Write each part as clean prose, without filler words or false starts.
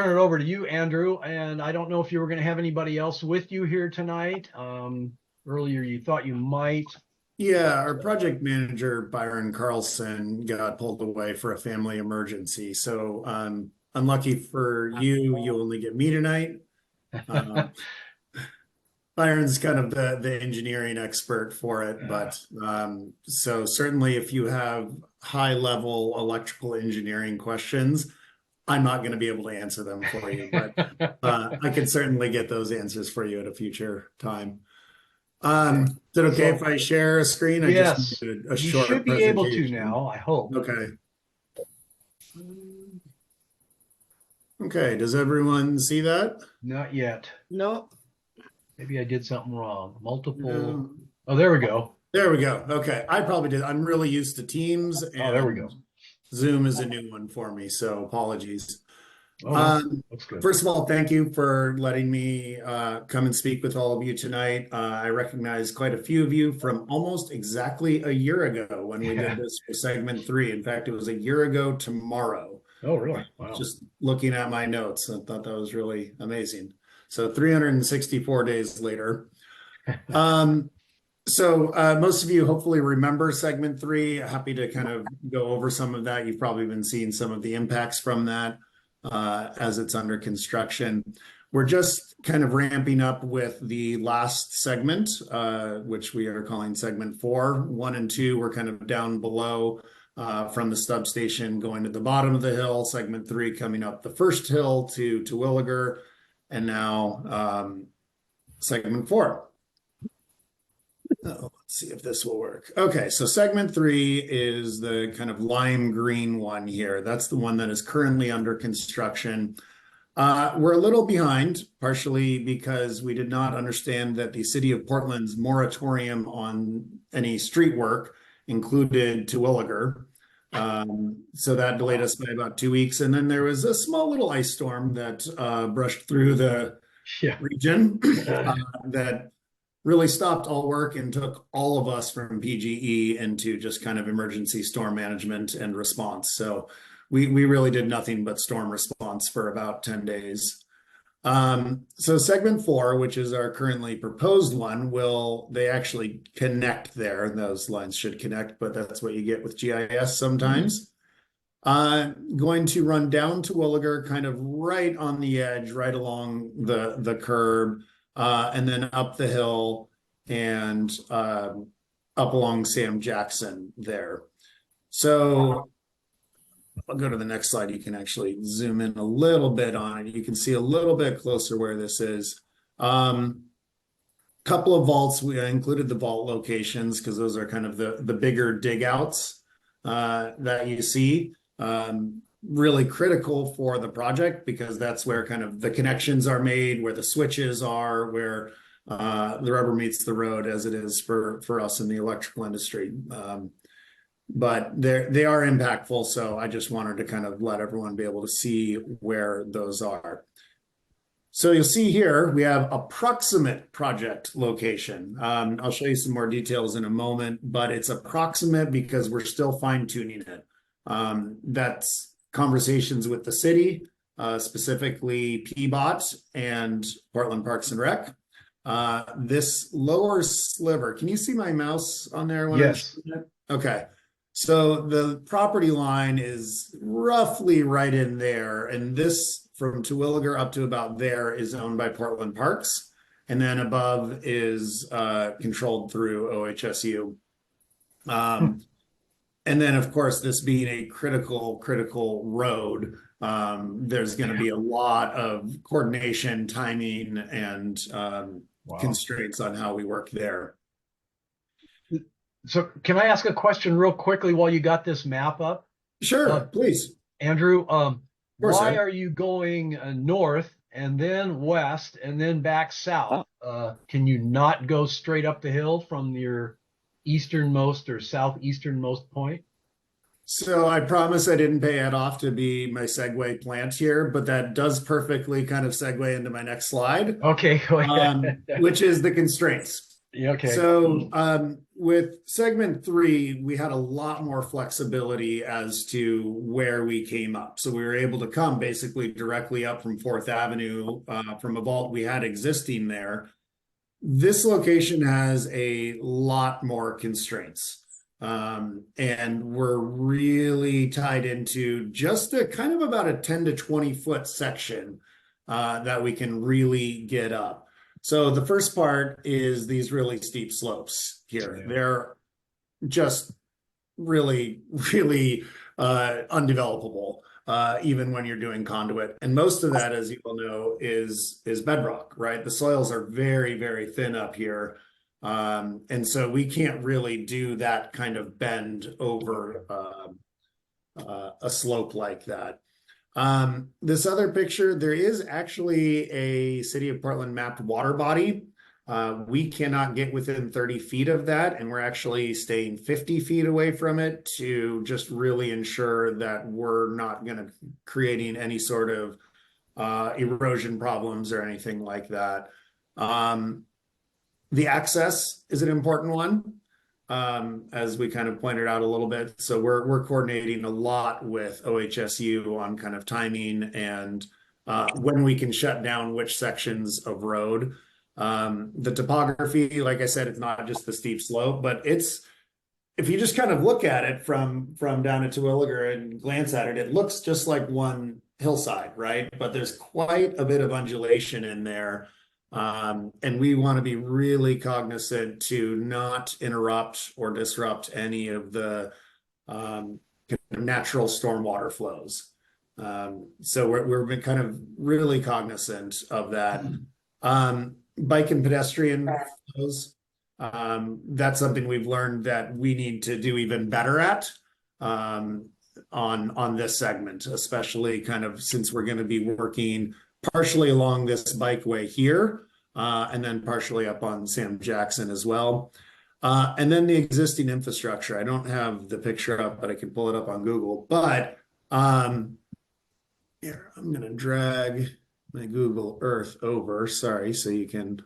turn it over to you, Andrew. And I don't know if you were going to have anybody else with you here tonight. Earlier, you thought you might. Yeah, our project manager, Byron Carlson, got pulled away for a family emergency. So unlucky for you, you only get me tonight. Um, Byron's kind of the engineering expert for it, but so certainly if you have high level electrical engineering questions, I'm not going to be able to answer them for you, but I can certainly get those answers for you at a future time. Is it okay if So, I share a screen? I just yes, need a you should short be able to presentation. now, I hope. Okay. Okay, does everyone see that? Not yet. No, Maybe I did something wrong. Multiple. No. Oh, there we go. There we go. Okay, I probably did. I'm really used to Teams Oh, there we and go. Zoom is a new one for me, so apologies. Oh, no, Um, looks good. First of all, thank you for letting me come and speak with all of you tonight. I recognize quite a few of you from almost exactly a year ago when we Yeah. did this for segment 3. In fact, it was a year ago tomorrow. Oh, really? Wow. Just looking at my notes, I thought that was really amazing. So 364 days later. Most of you hopefully remember segment 3. Happy to kind of go over some of that. You've probably been seeing some of the impacts from that as it's under construction. We're just kind of ramping up with the last segment, which we are calling segment 4. 1 and 2 were kind of down below from the substation going to the bottom of the hill. Segment 3 coming up the first hill to Williger, and now segment 4. Oh, let's see if this will work. Okay, so segment 3 is the kind of lime green one here. That's the one that is currently under construction. We're a little behind, partially because we did not understand that the city of Portland's moratorium on any street work included Terwilliger. So that delayed us by about 2 weeks. And then there was a small little ice storm that brushed through the Yeah. region that really stopped all work and took all of us from PGE into just kind of emergency storm management and response. So we really did nothing but storm response for about 10 days. So segment 4, which is our currently proposed one, they actually connect there. Those lines should connect, but that's what you get with GIS sometimes. Going to run down to Williger, kind of right on the edge, right along the curb, and then up the hill and up along Sam Jackson there. So I'll go to the next slide. You can actually zoom in a little bit on it. You can see a little bit closer where this is. Couple of vaults. We included the vault locations because those are kind of the bigger dig outs that you see. Really critical for the project because that's where kind of the connections are made, where the switches are, where the rubber meets the road, as it is for us in the electrical industry. But they are impactful, so I just wanted to kind of let everyone be able to see where those are. So you'll see here we have approximate project location. I'll show you some more details in a moment, but it's approximate because we're still fine-tuning it. That's conversations with the city, specifically PBOT and Portland Parks and Rec. This lower sliver, can you see my mouse on there? Yes. Okay. So the property line is roughly right in there. And this from Terwilliger up to about there is owned by Portland Parks. And then above is controlled through OHSU. And then, of course, this being a critical road, there's going to be a lot of coordination, timing, and constraints on how we work there. So can I ask a question real quickly while you got this map up? Sure, please. Andrew, why Ed. are you going north and then west and then back south? Can you not go straight up the hill from your easternmost or southeasternmost point? So I promise I didn't pay Ed off to be my segue plant here, but that does perfectly kind of segue into my next slide. Okay, go ahead. Which is the constraints. Yeah, okay. So with segment 3, we had a lot more flexibility as to where we came up. So we were able to come basically directly up from 4th Avenue from a vault we had existing there. This location has a lot more constraints. And we're really tied into just a kind of about a 10 to 20 foot section that we can really get up. So the first part is these really steep slopes here. Yeah. They're just really, really undevelopable, even when you're doing conduit. And most of that, as you will know, is bedrock, right? The soils are very, very thin up here. And so we can't really do that kind of bend over a slope like that. This other picture, there is actually a City of Portland mapped water body. We cannot get within 30 feet of that, and we're actually staying 50 feet away from it to just really ensure that we're not going to creating any sort of erosion problems or anything like that. The access is an important one, as we kind of pointed out a little bit. So we're coordinating a lot with OHSU on kind of timing and when we can shut down which sections of road. The topography, like I said, it's not just the steep slope, but it's, if you just kind of look at it from down at Terwilliger and glance at it, it looks just like one hillside, right? But there's quite a bit of undulation in there. And we want to be really cognizant to not interrupt or disrupt any of the natural stormwater flows. So we're kind of really cognizant of that. Bike and pedestrian flows. That's something we've learned that we need to do even better at on this segment, especially kind of since we're going to be working partially along this bikeway here, and then partially up on Sam Jackson as well. And then the existing infrastructure. I don't have the picture up, but I can pull it up on Google. But here, I'm going to drag my Google Earth over, sorry, so you can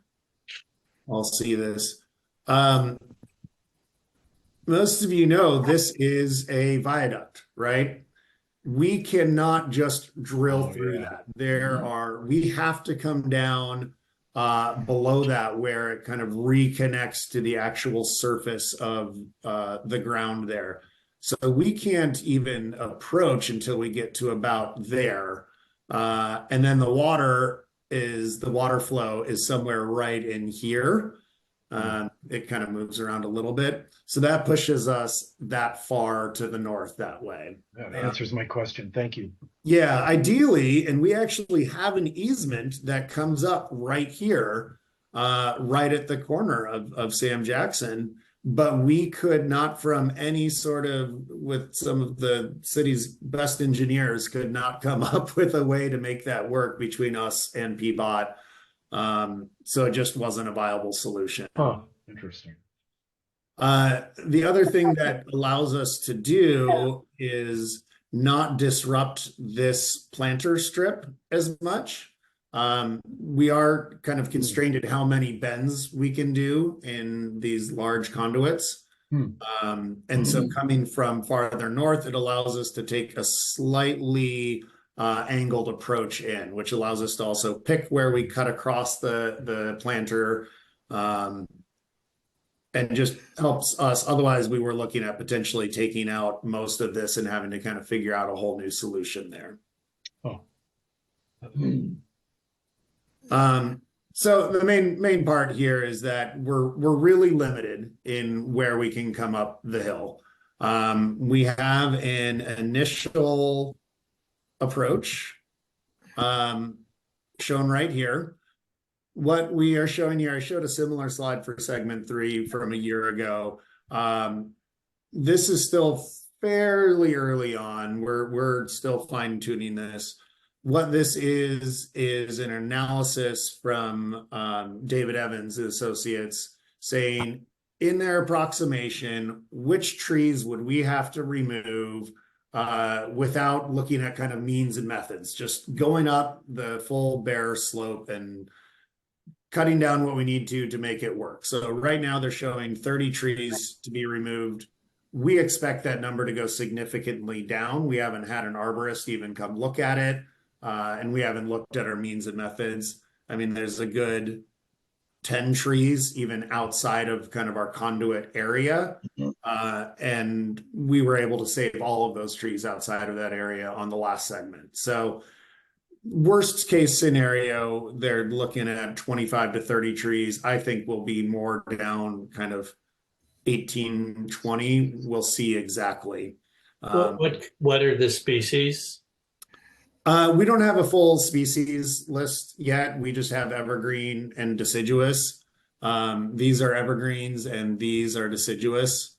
all see this. Most of you know this is a viaduct, right? We cannot just drill through that. We have to come down below that where it kind of reconnects to the actual surface of the ground there. So we can't even approach until we get to about there. And then the water flow is somewhere right in here. It kind of moves around a little bit. So that pushes us that far to the north that way. That answers my question. Thank you. Yeah, ideally, and we actually have an easement that comes up right here, right at the corner of Sam Jackson, but we could not from any sort of, with some of the city's best engineers, could not come up with a way to make that work between us and PBOT. So it just wasn't a viable solution. Oh, interesting. The other thing that allows us to do is not disrupt this planter strip as much. We are kind of constrained at how many bends we can do in these large conduits. And so coming from farther north, it allows us to take a slightly angled approach in, which allows us to also pick where we cut across the planter, and just helps us. Otherwise, we were looking at potentially taking out most of this and having to kind of figure out a whole new solution there. Oh. So the main part here is that we're really limited in where we can come up the hill. We have an initial approach shown right here. What we are showing here, I showed a similar slide for segment 3 from a year ago. This is still fairly early on. We're still fine-tuning this. What this is an analysis from David Evans and Associates saying, in their approximation, which trees would we have to remove without looking at kind of means and methods, just going up the full bare slope and cutting down what we need to make it work. So right now they're showing 30 trees to be removed. We expect that number to go significantly down. We haven't had an arborist even come look at it, and we haven't looked at our means and methods. I mean, there's a good 10 trees even outside of kind of our conduit area. And we were able to save all of those trees outside of that area on the last segment. So worst case scenario, they're looking at 25 to 30 trees. I think we'll be more down kind of 18, 20. We'll see exactly. What are the species? We don't have a full species list yet. We just have evergreen and deciduous. These are evergreens and these are deciduous.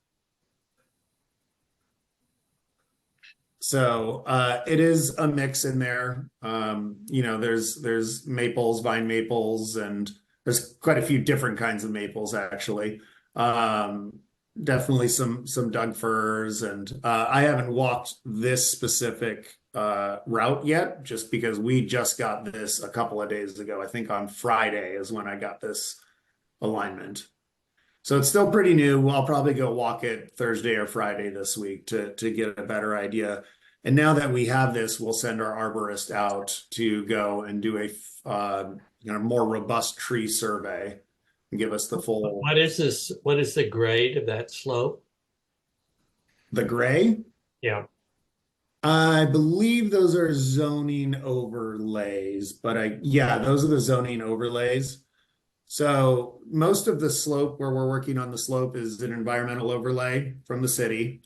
So it is a mix in there. You know, there's maples, vine maples, and there's quite a few different kinds of maples actually. Definitely some Doug firs, and I haven't walked this specific route yet, just because we just got this a couple of days ago. I think on Friday is when I got this alignment. So it's still pretty new. I'll probably go walk it Thursday or Friday this week to get a better idea. And now that we have this, we'll send our arborist out to go and do a more robust tree survey and give us the full. What is this? What is the grade of that slope? The gray? Yeah. I believe those are zoning overlays, but yeah, those are the zoning overlays. So most of the slope where we're working on the slope is an environmental overlay from the city.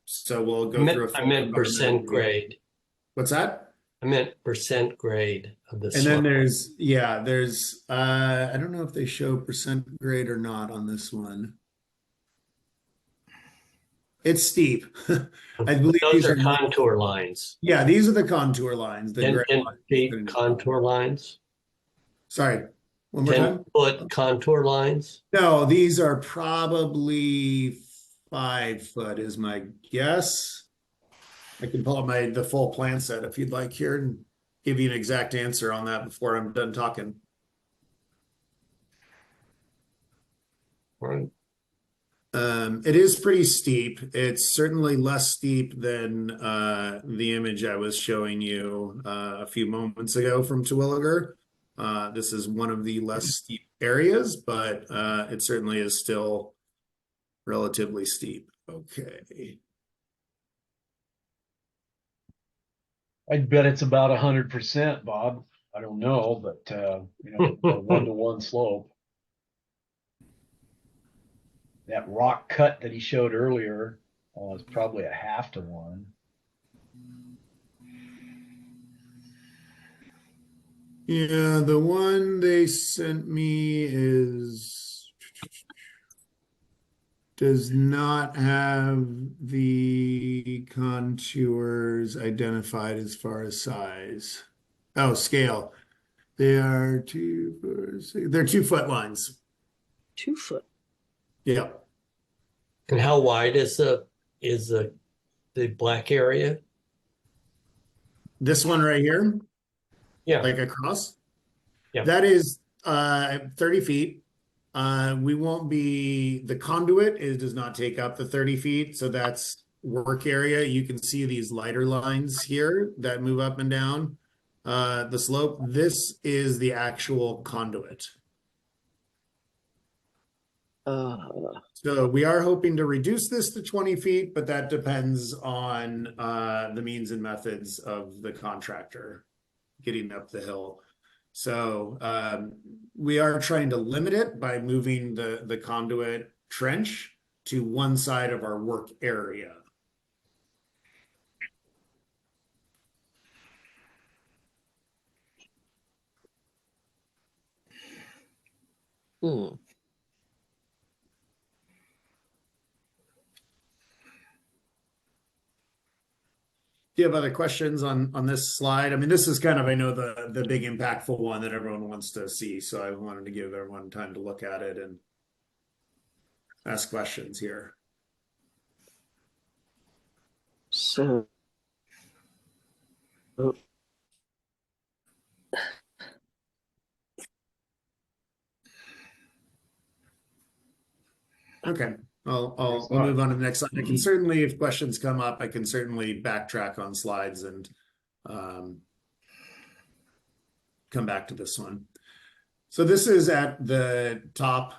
So we'll go through a full I meant percent grade. What's that? I meant percent grade of the slope. And then there's I don't know if they show percent grade or not on this one. It's steep. I believe those are contour lines. Yeah, these are the contour lines. The 10 feet contour lines. Sorry, one more time. 10-foot contour lines. No, these are probably 5 foot is my guess. I can pull up the full plan set if you'd like here and give you an exact answer on that before I'm done talking. Right. It is pretty steep. It's certainly less steep than the image I was showing you a few moments ago from Terwilliger. This is one of the less steep areas, but it certainly is still relatively steep. Okay. I'd bet it's about 100%, Bob. I don't know, but a 1-to-1 slope. That rock cut that he showed earlier is probably a 1/2 to 1. Yeah, the one they sent me does not have the contours identified as far as size. Oh, scale. They are 2, 4, 6. They're 2 foot lines. 2 foot. Yeah. And how wide is the black area? This one right here, Yeah. like across. Yeah. That is 30 feet. The conduit does not take up the 30 feet. So that's work area. You can see these lighter lines here that move up and down the slope. This is the actual conduit. So we are hoping to reduce this to 20 feet, but that depends on the means and methods of the contractor getting up the hill. So we are trying to limit it by moving the conduit trench to one side of our work area. Hmm. Do you have other questions on this slide? I mean, this is kind of, I know, the big impactful one that everyone wants to see. So I wanted to give everyone time to look at it and ask questions here. So, Okay, I'll Thanks a I'll lot. move on to the next slide. I can certainly, if questions come up, I can certainly backtrack on slides and come back to this one. So this is at the top,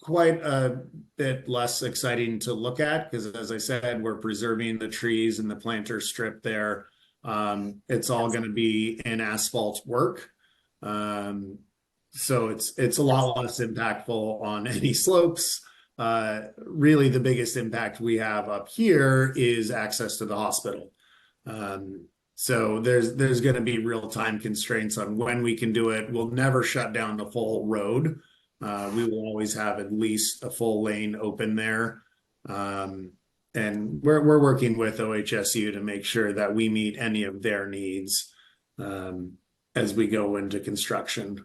quite a bit less exciting to look at because, as I said, we're preserving the trees and the planter strip there. It's all going to be in asphalt work. So it's a lot less impactful on any slopes. Really, the biggest impact we have up here is access to the hospital. So there's going to be real time constraints on when we can do it. We'll never shut down the full road. We will always have at least a full lane open there. And we're working with OHSU to make sure that we meet any of their needs as we go into construction,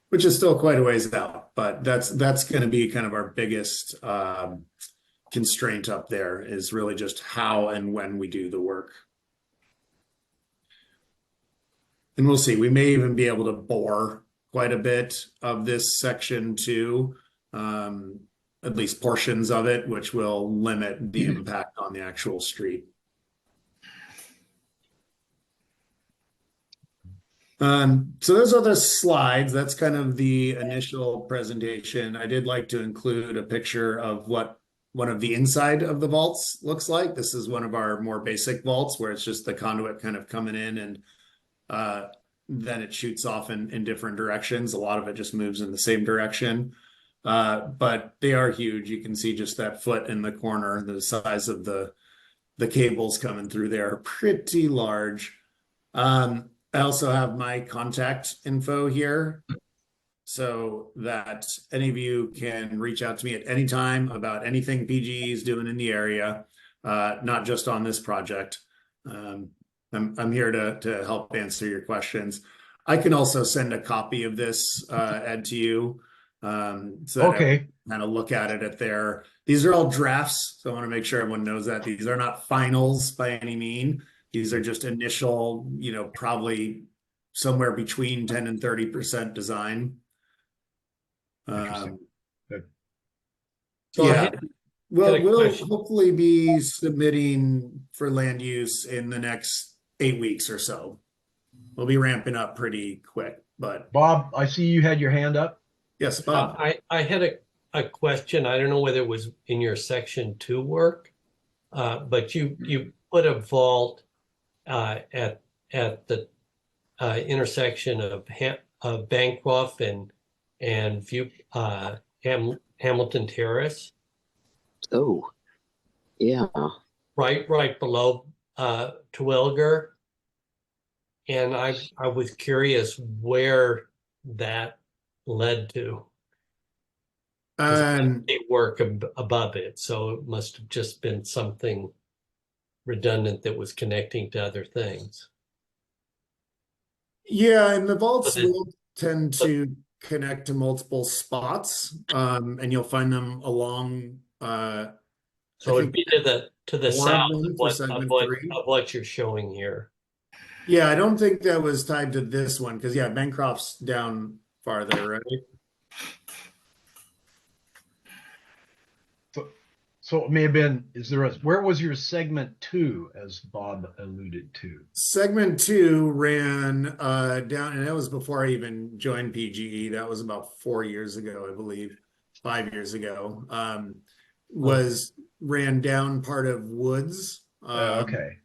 which is still quite a ways out, but that's going to be kind of our biggest constraint up there, is really just how and when we do the work. And we'll see, we may even be able to bore quite a bit of this section too, at least portions of it, which will limit the impact on the actual street. So those are the slides. That's kind of the initial presentation. I did like to include a picture of what one of the inside of the vaults looks like. This is one of our more basic vaults where it's just the conduit kind of coming in, and then it shoots off in different directions. A lot of it just moves in the same direction. But they are huge. You can see just that foot in the corner, the size of the cables coming through there are pretty large. I also have my contact info here so that any of you can reach out to me at any time about anything PGE is doing in the area, not just on this project. I'm here to help answer your questions. I can also send a copy of this, Ed, to you, so that Okay. kind of look at it at there. These are all drafts, so I want to make sure everyone knows that these are not finals by any mean. These are just initial, probably somewhere between 10 and 30% design. Interesting. Good. So Yeah, we'll question. hopefully be submitting for land use in the next 8 weeks or so. We'll be ramping up pretty quick, but Bob, I see you had your hand up. yes, Bob. I had a question. I don't know whether it was in your section 2 work, but you put a vault at the intersection of Bancroft and Hamilton Terrace. Oh, yeah. Right below Terwilliger. And I was curious where that led to. They work above it, so it must have just been something redundant that was connecting to other things. Yeah, and the vaults will tend to connect to multiple spots, and you'll find them along. So it'd be to the south of what you're showing here. Yeah, I don't think that was tied to this one because Bancroft's down farther, right? So it may have been, where was your segment 2, as Bob alluded to? Segment 2 ran down, and that was before I even joined PGE. That was about 4 years ago, I believe, 5 years ago. Ran down part of Woods. Okay.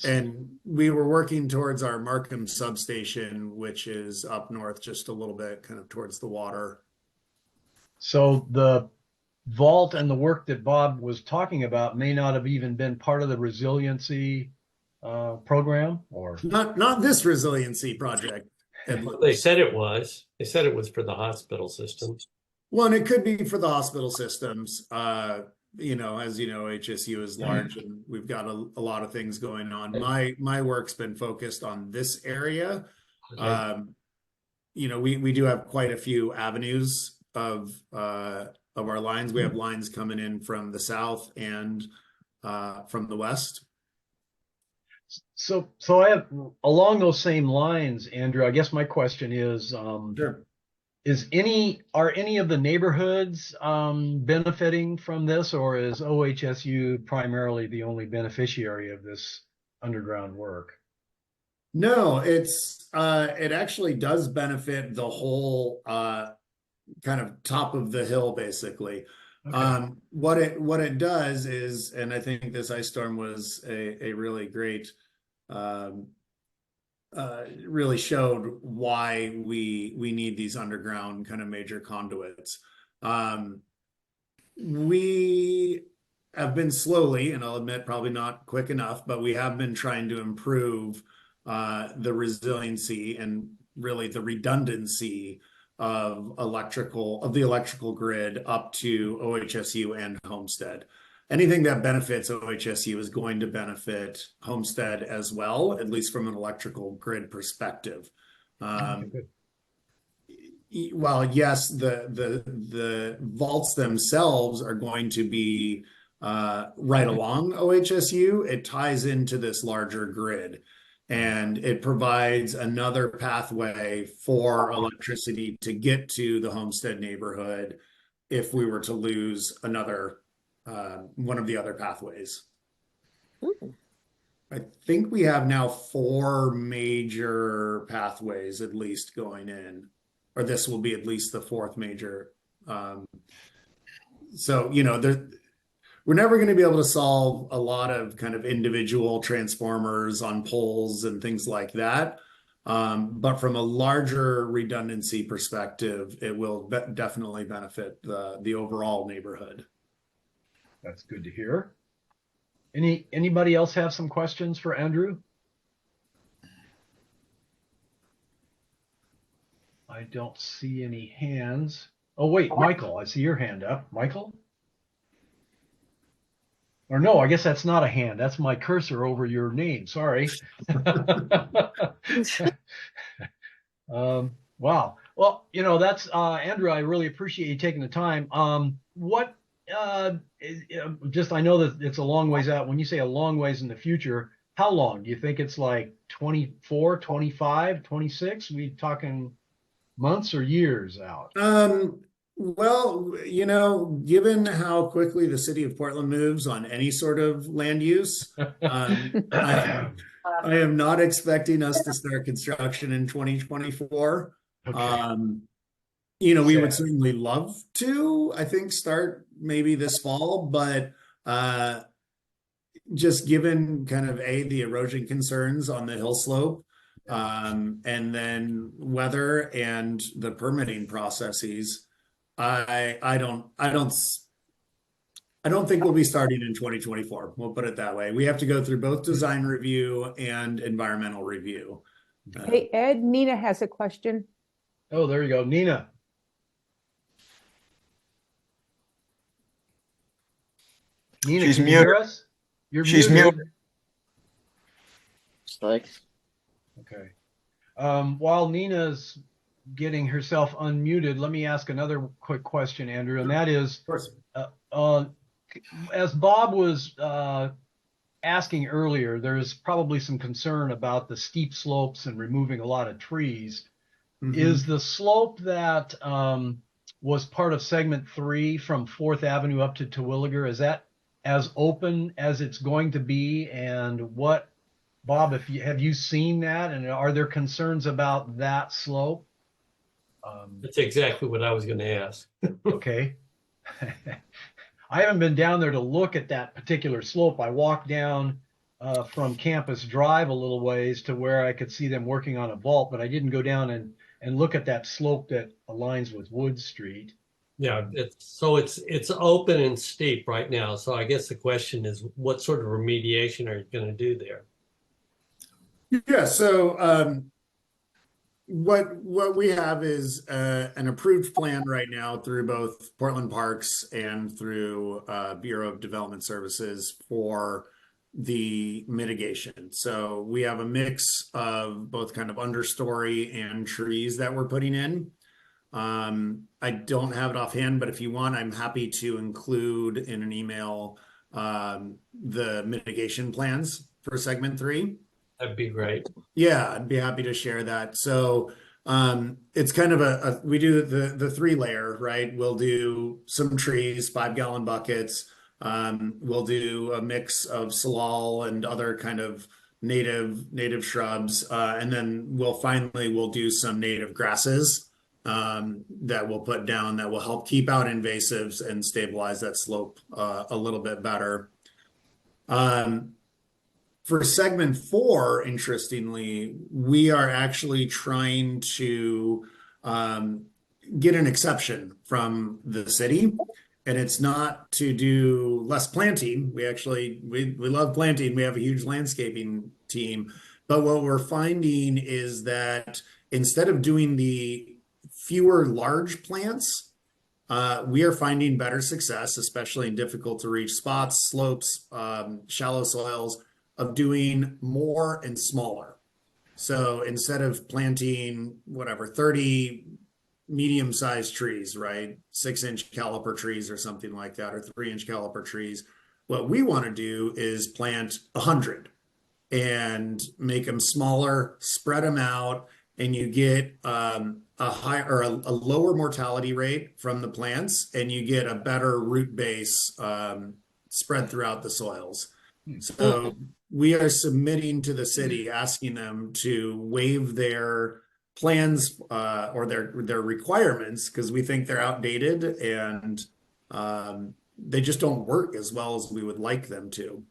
And we were working towards our Marquam substation, which is up north just a little bit, kind of towards the water. So the vault and the work that Bob was talking about may not have even been part of the resiliency program, or not this resiliency project. They said it was. They said it was for the hospital systems. Well, and it could be for the hospital systems. As you know, OHSU is large, and we've got a lot of things going on. My work's been focused on this area. Okay. We do have quite a few avenues of our lines. We have lines coming in from the south and from the west. So I have, along those same lines, Andrew, I guess my question is, Sure. Are any of the neighborhoods benefiting from this, or is OHSU primarily the only beneficiary of this underground work? No, it actually does benefit the whole kind of top of the hill, basically. Okay. What it does is, and I think this ice storm was a really great, um, really showed why we need these underground kind of major conduits. We have been slowly, and I'll admit probably not quick enough, but we have been trying to improve the resiliency and really the redundancy of the electrical grid up to OHSU and Homestead. Anything that benefits OHSU is going to benefit Homestead as well, at least from an electrical grid perspective. Okay, good. Well, yes, the vaults themselves are going to be right along OHSU. It ties into this larger grid, and it provides another pathway for electricity to get to the Homestead neighborhood if we were to lose another one of the other pathways. Ooh. I think we have now 4 major pathways at least going in, or this will be at least the 4th major. So, we're never going to be able to solve a lot of kind of individual transformers on poles and things like that. But from a larger redundancy perspective, it will definitely benefit the overall neighborhood. That's good to hear. Anybody else have some questions for Andrew? I don't see any hands. Oh, wait, Michael, I see your hand up. Michael? Or no, I guess that's not a hand. That's my cursor over your name. Sorry. Wow. Well, that's Andrew, I really appreciate you taking the time. I know that it's a long ways out. When you say a long ways in the future, how long? Do you think it's like 24, 25, 26? We talking months or years out? Well, given how quickly the city of Portland moves on any sort of land use, I am not expecting us to start construction in 2024. Okay. We would certainly love to, I think, start maybe this fall, but just given kind of the erosion concerns on the hill slope, and then weather and the permitting processes, I don't think we'll be starting in 2024. We'll put it that way. We have to go through both design review and environmental review. Hey, Ed, Nina has a question. Oh, there you go. Nina. Nina, She's can you hear us? You're She's muted. muted. Like, Okay. While Nina's getting herself unmuted, let me ask another quick question, Andrew, and that is, Of course. as Bob was asking earlier, there's probably some concern about the steep slopes and removing a lot of trees. Mhm. Is the slope that was part of segment 3 from 4th Avenue up to Terwilliger, is that as open as it's going to be? And what, Bob, have you seen that? And are there concerns about that slope? That's exactly what I was going to ask. Okay. I haven't been down there to look at that particular slope. I walked down from Campus Drive a little ways to where I could see them working on a vault, but I didn't go down and look at that slope that aligns with Wood Street. Yeah, it's open and steep right now. So I guess the question is, what sort of remediation are you going to do there? Yeah, so what we have is an approved plan right now through both Portland Parks and through Bureau of Development Services for the mitigation. So we have a mix of both kind of understory and trees that we're putting in. I don't have it offhand, but if you want, I'm happy to include in an email the mitigation plans for segment 3. That'd be great. Yeah, I'd be happy to share that. So It's kind of we do the 3 layer, right? We'll do some trees, 5-gallon buckets. We'll do a mix of salal and other kind of native shrubs, and then we'll do some native grasses that we'll put down that will help keep out invasives and stabilize that slope a little bit better. For segment 4, interestingly, we are actually trying to get an exception from the city, and it's not to do less planting. We love planting. We have a huge landscaping team, but what we're finding is that instead of doing the fewer large plants, we are finding better success, especially in difficult to reach spots, slopes, shallow soils, of doing more and smaller. So instead of planting 30 medium-sized trees, right? 6-inch caliper trees or something like that, or 3-inch caliper trees, what we want to do is plant 100 and make them smaller, spread them out, and you get a lower mortality rate from the plants, and you get a better root base spread throughout the soils. So we are submitting to the city, asking them to waive their plans or their requirements, because we think they're outdated and they just don't work as well as we would like them to.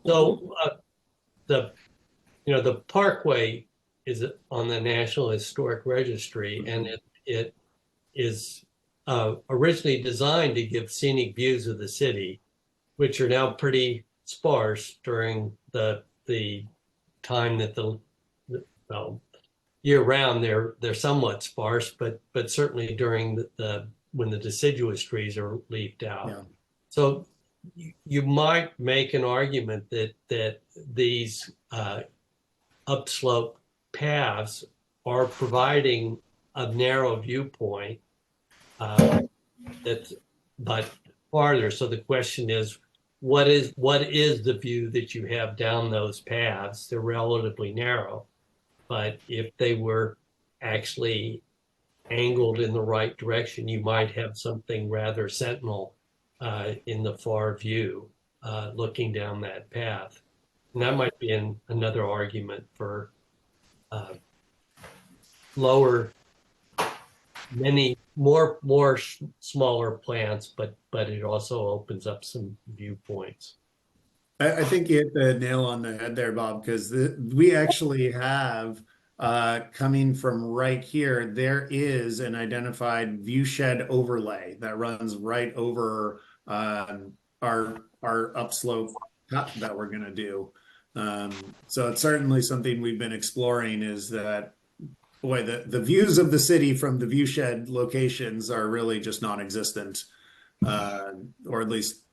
So the Parkway is on the National Historic Registry, and it is originally designed to give scenic views of the city, which are now pretty sparse during the time that year round they're somewhat sparse, but certainly during when the deciduous trees are leafed out. Yeah. So you might make an argument that these upslope paths are providing a narrow viewpoint but farther. So the question is, what is the view that you have down those paths? They're relatively narrow, but if they were actually angled in the right direction, you might have something rather sentinel in the far view looking down that path. And that might be another argument for many more smaller plants, but it also opens up some viewpoints. I think you hit the nail on the head there, Bob, because we actually have coming from right here, there is an identified view shed overlay that runs right over our upslope cut that we're going to do. So it's certainly something we've been exploring, is that, boy, the views of the city from the view shed locations are really just non-existent, or at least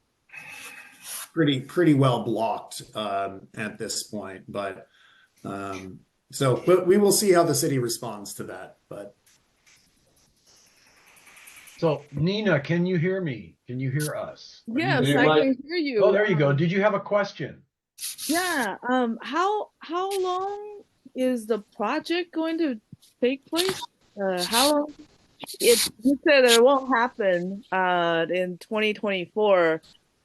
pretty well blocked at this point. But we will see how the city responds to that. But So Nina, can you hear me? Can you hear us? Yes, I can hear you. Oh, there you go. Did you have a question? Yeah. How long is the project going to take place? How long? You said it won't happen in 2024.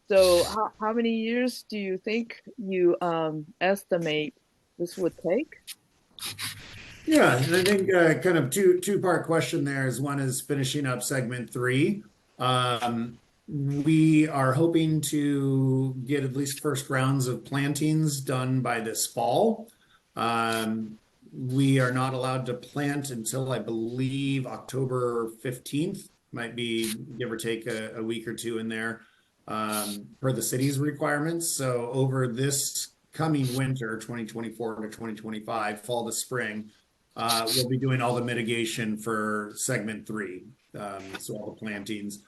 So how many years do you think you estimate this would take? Yeah, and I think kind of two-part question there is, one is finishing up segment 3. We are hoping to get at least first rounds of plantings done by this fall. We are not allowed to plant until, I believe, October 15th, might be give or take a week or two in there, per the city's requirements. So over this coming winter, 2024 to 2025, fall to spring, we'll be doing all the mitigation for segment 3, so all the plantings.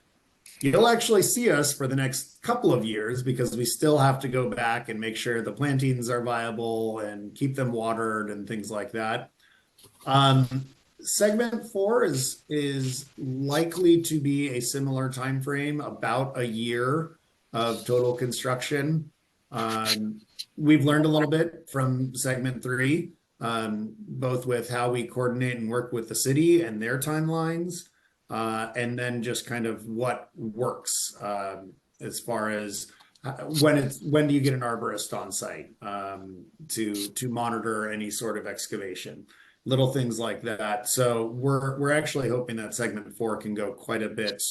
You'll actually see us for the next couple of years, because we still have to go back and make sure the plantings are viable and keep them watered and things like that. Segment 4 is likely to be a similar time frame, about a year of total construction. We've learned a little bit from segment 3. both with how we coordinate and work with the city and their timelines, and then just kind of what works as far as when do you get an arborist on site to monitor any sort of excavation, little things like that. So we're actually hoping that segment 4 can go quite a bit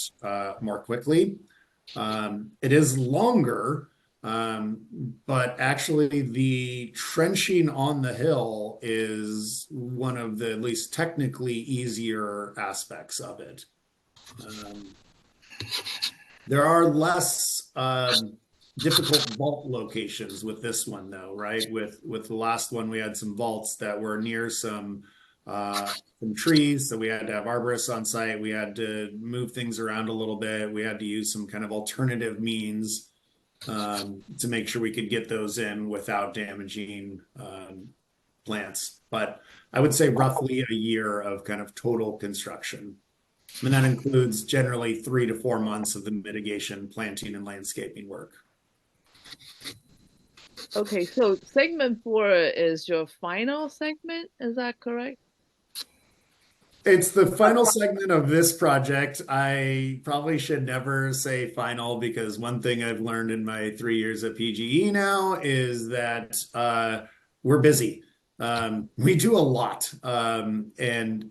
more quickly. It is longer, but actually the trenching on the hill is one of the at least technically easier aspects of it. There are less difficult vault locations with this one though, right? With the last one, we had some vaults that were near some trees, so we had to have arborists on site. We had to move things around a little bit. We had to use some kind of alternative means to make sure we could get those in without damaging plants. But I would say roughly a year of kind of total construction. And that includes generally 3 to 4 months of the mitigation, planting, and landscaping work. Okay, so segment 4 is your final segment, is that correct? It's the final segment of this project. I probably should never say final, because one thing I've learned in my 3 years at PGE now is that we're busy. We do a lot, and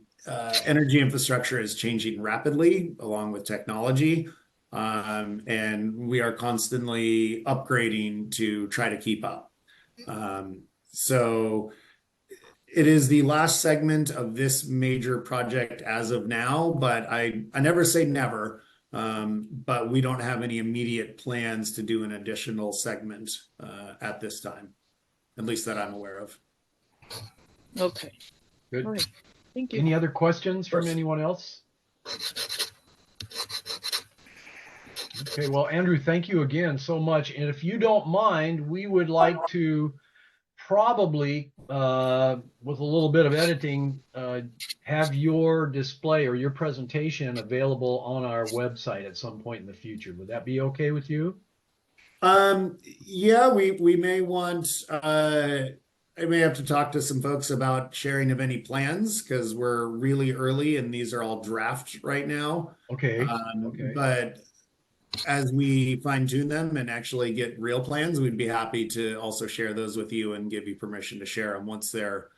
energy infrastructure is changing rapidly along with technology. And we are constantly upgrading to try to keep up. So it is the last segment of this major project as of now, but I never say never. But we don't have any immediate plans to do an additional segment at this time, at least that I'm aware of. Okay. Good. All right. Thank you. Any other questions from anyone else? Okay, well, Andrew, thank you again so much. And if you don't mind, we would like to probably, with a little bit of editing, have your display or your presentation available on our website at some point in the future. Would that be okay with you? Yeah, we may want, I may have to talk to some folks about sharing of any plans, because we're really early and these are all draft right now. Okay. But as we fine tune them and actually get real plans, we'd be happy to also share those with you and give you permission to share them once they're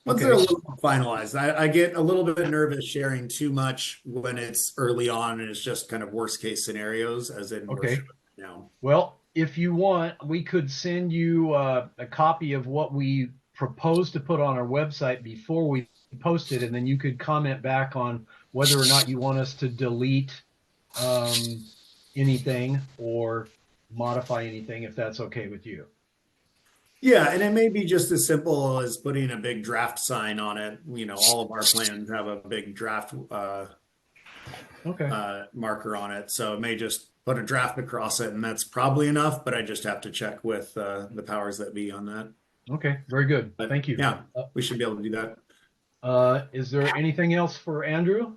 a little more finalized. I get a little bit nervous sharing too much when it's early on and it's just kind of worst case scenarios, as in we're showing now. Well, if you want, we could send you a copy of what we propose to put on our website before we post it, and then you could comment back on whether or not you want us to delete anything or modify anything, if that's okay with you. Yeah, and it may be just as simple as putting a big draft sign on it. You know, all of our plans have a big draft marker on it, so it may just put a draft across it, and that's probably enough, but I just have to check with the powers that be on that. Okay, very good. But thank you. Yeah, we should be able to do that. Is there anything else for Andrew?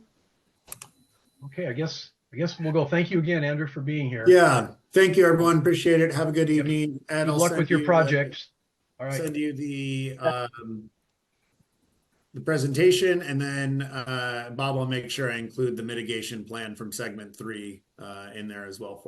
Okay, I guess we'll go. Thank you again, Andrew, for being here. Yeah, thank you, everyone. Appreciate it. Have a good evening. And good luck with your projects. All right. Send you the presentation, and then Bob will make sure I include the mitigation plan from segment 3 in there as well.